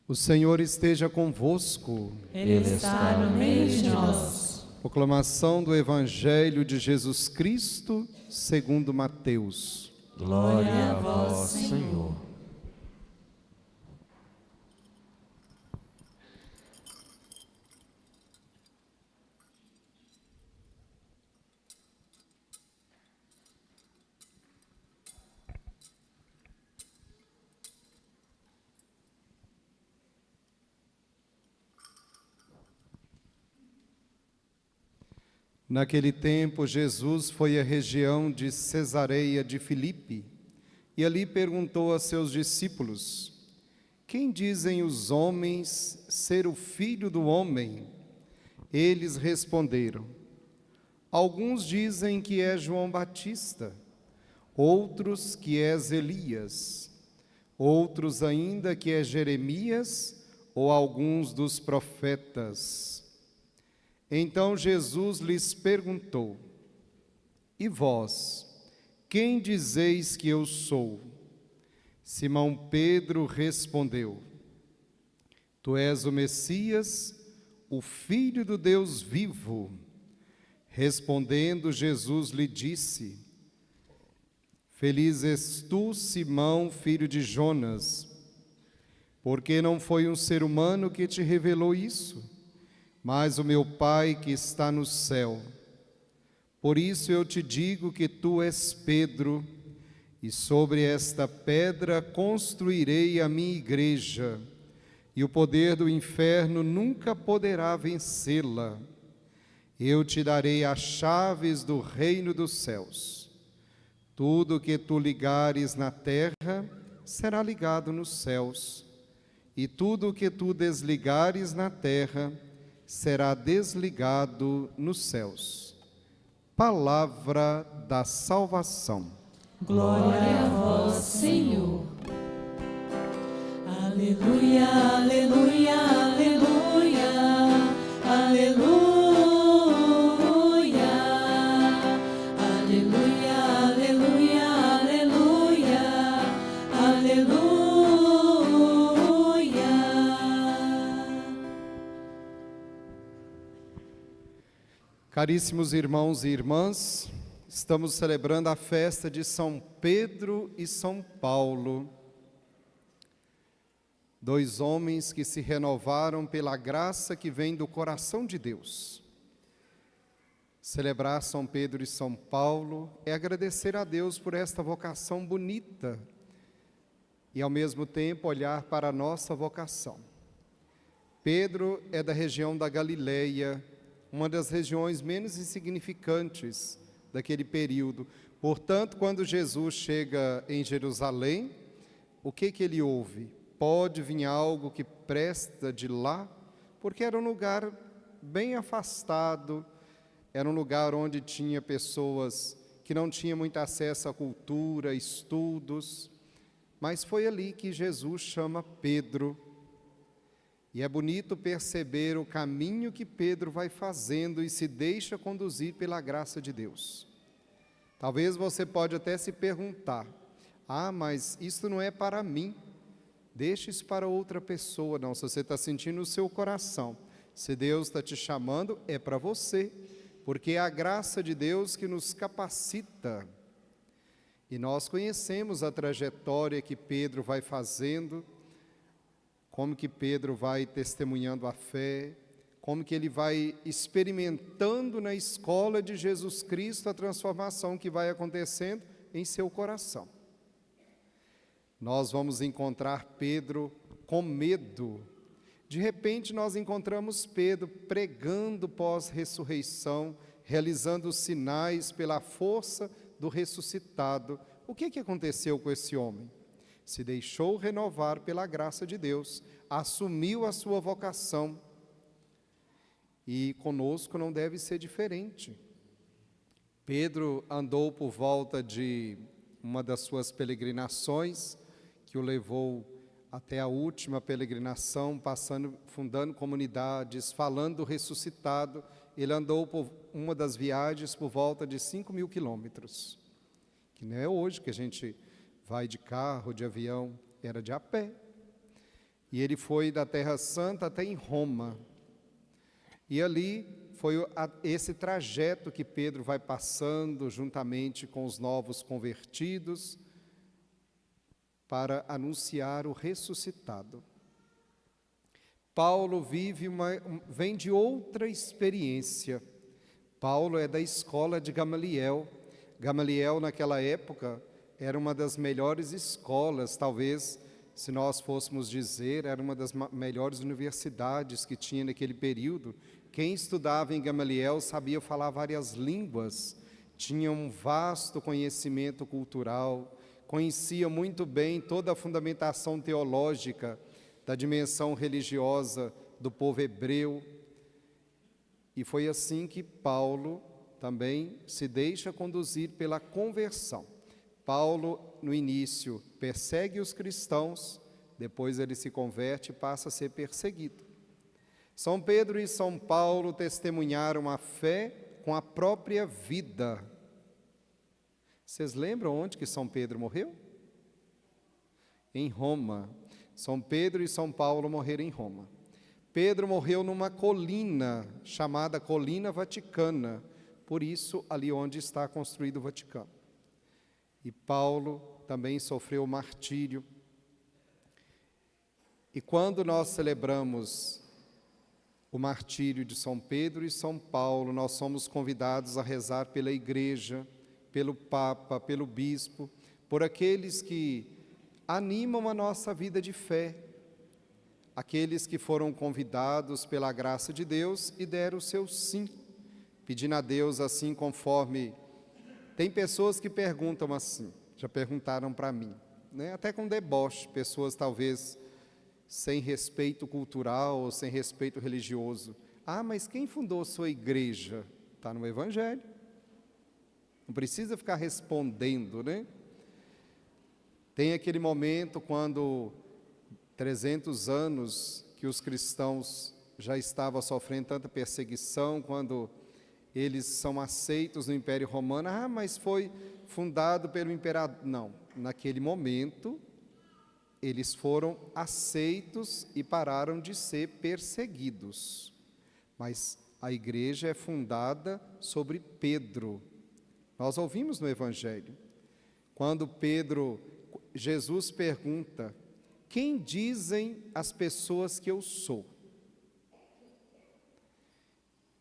O Senhor esteja convosco. Ele está no meio de nós. Proclamação do Evangelho de Jesus Cristo, segundo Mateus. Glória a vós, Senhor. Naquele tempo, Jesus foi à região de Cesareia de Filipe e ali perguntou a seus discípulos: Quem dizem os homens ser o Filho do Homem? Eles responderam: Alguns dizem que é João Batista, outros que é Elias, outros ainda que é Jeremias ou alguns dos profetas. Então Jesus lhes perguntou: E vós, quem dizeis que eu sou? Simão Pedro respondeu: Tu és o Messias, o Filho do Deus vivo. Respondendo, Jesus lhe disse: Feliz és tu, Simão, filho de Jonas, porque não foi um ser humano que te revelou isso, mas o meu Pai que está no céu. Por isso eu te digo que tu és Pedro, e sobre esta pedra construirei a minha igreja, e o poder do inferno nunca poderá vencê-la. Eu te darei as chaves do reino dos céus. Tudo que tu ligares na terra será ligado nos céus, e tudo que tu desligares na terra será desligado nos céus. Palavra da salvação. Glória a vós, Senhor. Aleluia, aleluia, aleluia, aleluia, aleluia, aleluia, aleluia, aleluia. Caríssimos irmãos e irmãs, estamos celebrando a festa de São Pedro e São Paulo, dois homens que se renovaram pela graça que vem do coração de Deus. Celebrar São Pedro e São Paulo é agradecer a Deus por esta vocação bonita e, ao mesmo tempo, olhar para a nossa vocação. Pedro é da região da Galileia, uma das regiões menos insignificantes daquele período. Portanto, quando Jesus chega em Jerusalém, o que ele ouve? Pode vir algo que presta de lá? Porque era um lugar bem afastado, era um lugar onde tinha pessoas que não tinham muito acesso à cultura, estudos, mas foi ali que Jesus chama Pedro. E é bonito perceber o caminho que Pedro vai fazendo e se deixa conduzir pela graça de Deus. Talvez você pode até se perguntar: mas isso não é para mim, deixe isso para outra pessoa. Não, se você está sentindo no seu coração, se Deus está te chamando, é para você, porque é a graça de Deus que nos capacita. E nós conhecemos a trajetória que Pedro vai fazendo, como que Pedro vai testemunhando a fé, como que ele vai experimentando na escola de Jesus Cristo a transformação que vai acontecendo em seu coração. Nós vamos encontrar Pedro com medo. De repente nós encontramos Pedro pregando pós-ressurreição, realizando sinais pela força do ressuscitado. O que aconteceu com esse homem? Se deixou renovar pela graça de Deus, assumiu a sua vocação, e conosco não deve ser diferente. Pedro andou por volta de uma das suas peregrinações, que o levou até a última peregrinação, fundando comunidades, falando do ressuscitado. Ele andou por uma das viagens por volta de 5.000 quilômetros, que não é hoje que a gente vai de carro, de avião, era de a pé. E ele foi da Terra Santa até em Roma. E ali foi esse trajeto que Pedro vai passando juntamente com os novos convertidos para anunciar o ressuscitado. Paulo vem de outra experiência. Paulo é da escola de Gamaliel. Gamaliel, naquela época, era uma das melhores escolas, talvez, se nós fôssemos dizer, era uma das melhores universidades que tinha naquele período. Quem estudava em Gamaliel sabia falar várias línguas, tinha um vasto conhecimento cultural, conhecia muito bem toda a fundamentação teológica da dimensão religiosa do povo hebreu. E foi assim que Paulo também se deixa conduzir pela conversão. Paulo, no início, persegue os cristãos, depois ele se converte e passa a ser perseguido. São Pedro e São Paulo testemunharam a fé com a própria vida. Vocês lembram onde que São Pedro morreu? Em Roma. São Pedro e São Paulo morreram em Roma. Pedro morreu numa colina chamada Colina Vaticana, por isso ali onde está construído o Vaticano. E Paulo também sofreu o martírio. E quando nós celebramos o martírio de São Pedro e São Paulo, nós somos convidados a rezar pela igreja, pelo Papa, pelo Bispo, por aqueles que animam a nossa vida de fé, aqueles que foram convidados pela graça de Deus e deram o seu sim, pedindo a Deus assim conforme... Tem pessoas que perguntam assim, já perguntaram para mim, né? Até com deboche, pessoas talvez sem respeito cultural ou sem respeito religioso. Ah, mas quem fundou sua igreja? Está no Evangelho. Não precisa ficar respondendo, né? Tem aquele momento quando 300 anos que os cristãos já estavam sofrendo tanta perseguição, quando eles são aceitos no Império Romano. Ah, mas foi fundado pelo imperador. Não, naquele momento eles foram aceitos e pararam de ser perseguidos. Mas a igreja é fundada sobre Pedro. Nós ouvimos no Evangelho, quando Jesus pergunta: quem dizem as pessoas que eu sou?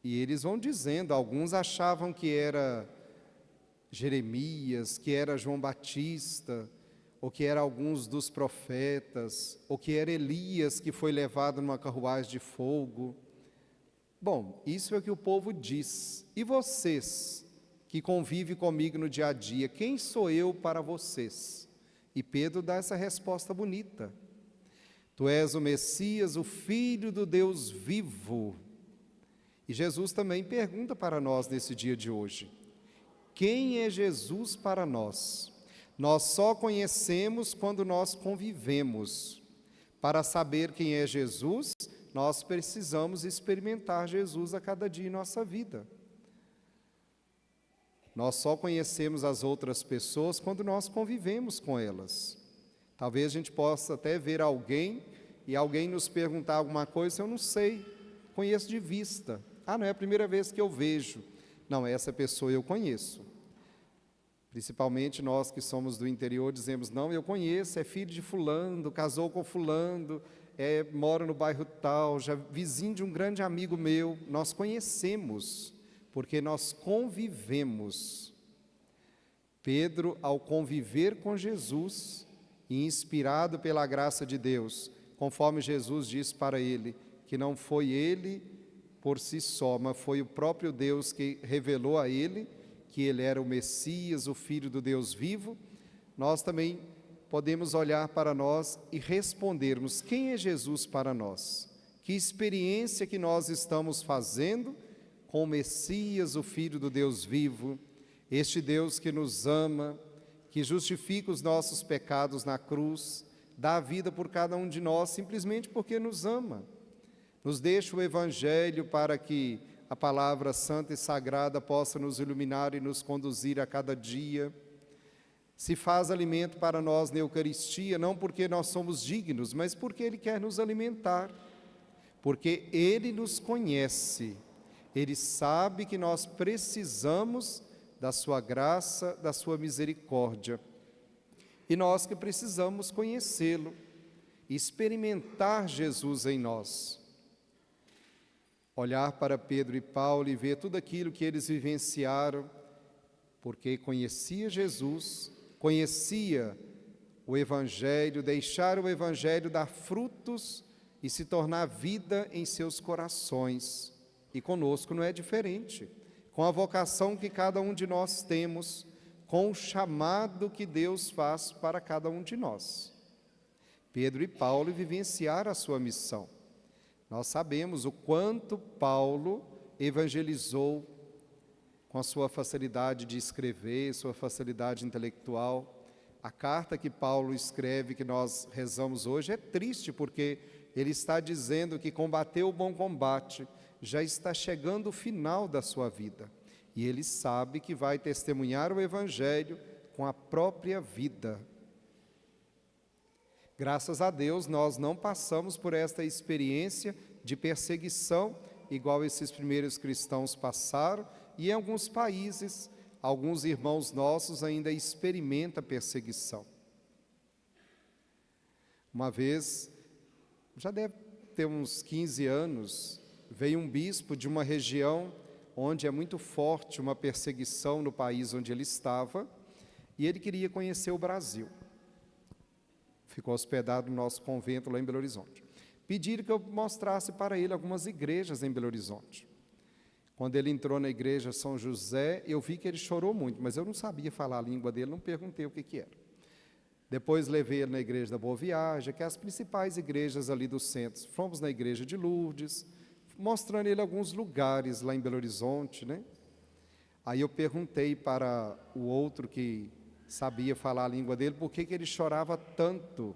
E eles vão dizendo, alguns achavam que era Jeremias, que era João Batista, ou que era alguns dos profetas, ou que era Elias que foi levado numa carruagem de fogo. Bom, isso é o que o povo diz. E vocês, que convivem comigo no dia a dia, quem sou eu para vocês? E Pedro dá essa resposta bonita: tu és o Messias, o Filho do Deus vivo. E Jesus também pergunta para nós nesse dia de hoje: quem é Jesus para nós? Nós só conhecemos quando nós convivemos. Para saber quem é Jesus, nós precisamos experimentar Jesus a cada dia em nossa vida. Nós só conhecemos as outras pessoas quando nós convivemos com elas. Talvez a gente possa até ver alguém e alguém nos perguntar alguma coisa, eu não sei, conheço de vista. Ah, não é a primeira vez que eu vejo. Não, essa pessoa eu conheço. Principalmente nós que somos do interior dizemos, não, eu conheço, é filho de fulano, casou com fulano, mora no bairro tal, já vizinho de um grande amigo meu. Nós conhecemos, porque nós convivemos. Pedro, ao conviver com Jesus, e inspirado pela graça de Deus, conforme Jesus disse para ele, que não foi ele por si só, mas foi o próprio Deus que revelou a ele que ele era o Messias, o Filho do Deus vivo, nós também podemos olhar para nós e respondermos: quem é Jesus para nós? Que experiência que nós estamos fazendo com o Messias, o Filho do Deus vivo, este Deus que nos ama, que justifica os nossos pecados na cruz, dá a vida por cada um de nós simplesmente porque nos ama. Nos deixa o Evangelho para que a palavra santa e sagrada possa nos iluminar e nos conduzir a cada dia. Se faz alimento para nós na Eucaristia, não porque nós somos dignos, mas porque Ele quer nos alimentar, porque Ele nos conhece, Ele sabe que nós precisamos da sua graça, da sua misericórdia, e nós que precisamos conhecê-lo, experimentar Jesus em nós. Olhar para Pedro e Paulo e ver tudo aquilo que eles vivenciaram, porque conhecia Jesus, conhecia o Evangelho, deixar o Evangelho dar frutos e se tornar vida em seus corações. E conosco não é diferente, com a vocação que cada um de nós temos, com o chamado que Deus faz para cada um de nós. Pedro e Paulo vivenciaram a sua missão. Nós sabemos o quanto Paulo evangelizou com a sua facilidade de escrever, sua facilidade intelectual. A carta que Paulo escreve, que nós rezamos hoje, é triste, porque ele está dizendo que combateu o bom combate, já está chegando o final da sua vida. E ele sabe que vai testemunhar o Evangelho com a própria vida. Graças a Deus, nós não passamos por esta experiência de perseguição, igual esses primeiros cristãos passaram, e em alguns países, alguns irmãos nossos ainda experimentam perseguição. Uma vez, já deve ter uns 15 anos, veio um bispo de uma região onde é muito forte uma perseguição no país onde ele estava, e ele queria conhecer o Brasil. Ficou hospedado no nosso convento lá em Belo Horizonte. Pediram que eu mostrasse para ele algumas igrejas em Belo Horizonte. Quando ele entrou na igreja São José, eu vi que ele chorou muito, mas eu não sabia falar a língua dele, não perguntei o que era. Depois levei ele na igreja da Boa Viagem, que é as principais igrejas ali do centro. Fomos na igreja de Lourdes, mostrando ele alguns lugares lá em Belo Horizonte, né? Aí eu perguntei para o outro que sabia falar a língua dele, por que ele chorava tanto.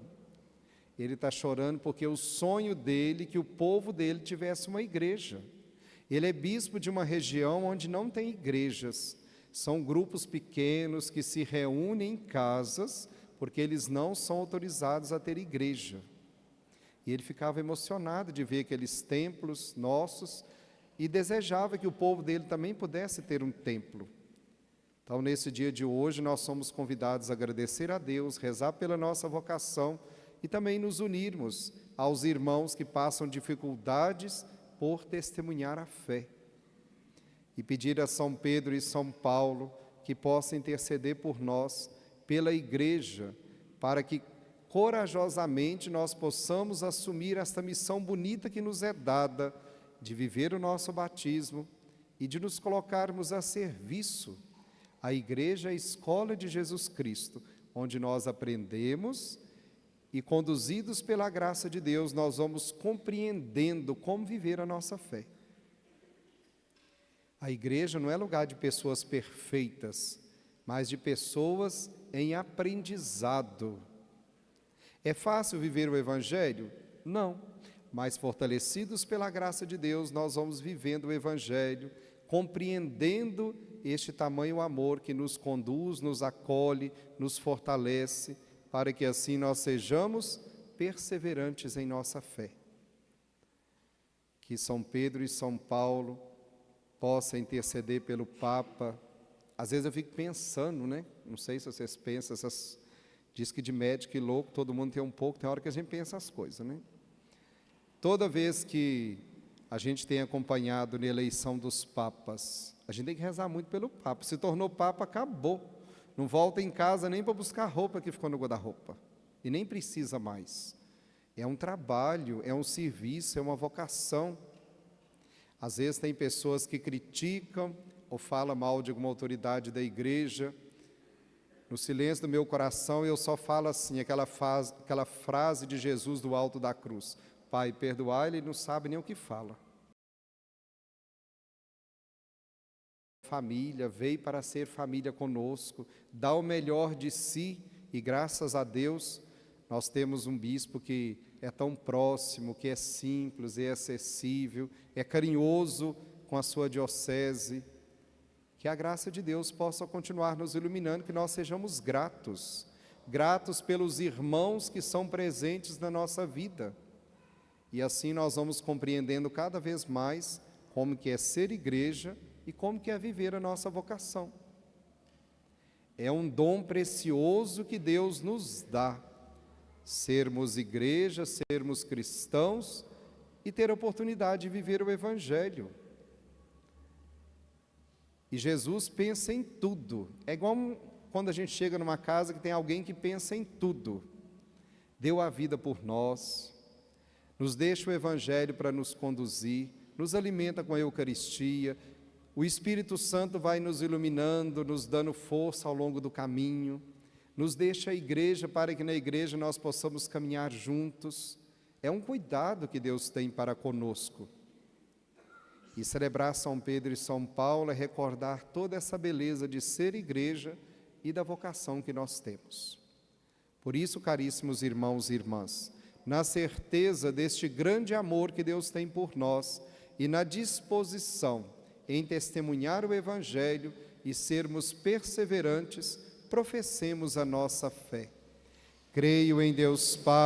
Ele está chorando porque o sonho dele, que o povo dele tivesse uma igreja. Ele é bispo de uma região onde não tem igrejas. São grupos pequenos que se reúnem em casas, porque eles não são autorizados a ter igreja. E ele ficava emocionado de ver aqueles templos nossos e desejava que o povo dele também pudesse ter um templo. Então, nesse dia de hoje, nós somos convidados a agradecer a Deus, rezar pela nossa vocação e também nos unirmos aos irmãos que passam dificuldades por testemunhar a fé. E pedir a São Pedro e São Paulo que possam interceder por nós, pela Igreja, para que corajosamente nós possamos assumir esta missão bonita que nos é dada, de viver o nosso batismo e de nos colocarmos a serviço. A Igreja é a escola de Jesus Cristo, onde nós aprendemos e, conduzidos pela graça de Deus, nós vamos compreendendo como viver a nossa fé. A Igreja não é lugar de pessoas perfeitas, mas de pessoas em aprendizado. É fácil viver o Evangelho? Não, mas fortalecidos pela graça de Deus, nós vamos vivendo o Evangelho, compreendendo este tamanho amor que nos conduz, nos acolhe, nos fortalece, para que assim nós sejamos perseverantes em nossa fé. Que São Pedro e São Paulo possam interceder pelo Papa. Às vezes eu fico pensando, né? Não sei se vocês pensam, diz que de médico e louco todo mundo tem um pouco, tem hora que a gente pensa as coisas, né? Toda vez que a gente tem acompanhado na eleição dos papas, a gente tem que rezar muito pelo Papa. Se tornou Papa, acabou. Não volta em casa nem para buscar a roupa que ficou no guarda-roupa. E nem precisa mais. É um trabalho, é um serviço, é uma vocação. Às vezes tem pessoas que criticam ou falam mal de alguma autoridade da igreja. No silêncio do meu coração eu só falo assim, aquela frase de Jesus do alto da cruz: Pai, perdoai, ele não sabe nem o que fala. Família, veio para ser família conosco, dá o melhor de si, e graças a Deus nós temos um bispo que é tão próximo, que é simples, é acessível, é carinhoso com a sua diocese. Que a graça de Deus possa continuar nos iluminando, que nós sejamos gratos, gratos pelos irmãos que são presentes na nossa vida. E assim nós vamos compreendendo cada vez mais como que é ser igreja e como que é viver a nossa vocação. É um dom precioso que Deus nos dá, sermos igreja, sermos cristãos e ter a oportunidade de viver o Evangelho. E Jesus pensa em tudo. É igual quando a gente chega numa casa que tem alguém que pensa em tudo. Deu a vida por nós, nos deixa o Evangelho para nos conduzir, nos alimenta com a Eucaristia, o Espírito Santo vai nos iluminando, nos dando força ao longo do caminho, nos deixa a igreja para que na igreja nós possamos caminhar juntos. É um cuidado que Deus tem para conosco. E celebrar São Pedro e São Paulo é recordar toda essa beleza de ser igreja e da vocação que nós temos. Por isso, caríssimos irmãos e irmãs, na certeza deste grande amor que Deus tem por nós e na disposição em testemunhar o Evangelho e sermos perseverantes, professemos a nossa fé. Creio em Deus Pai,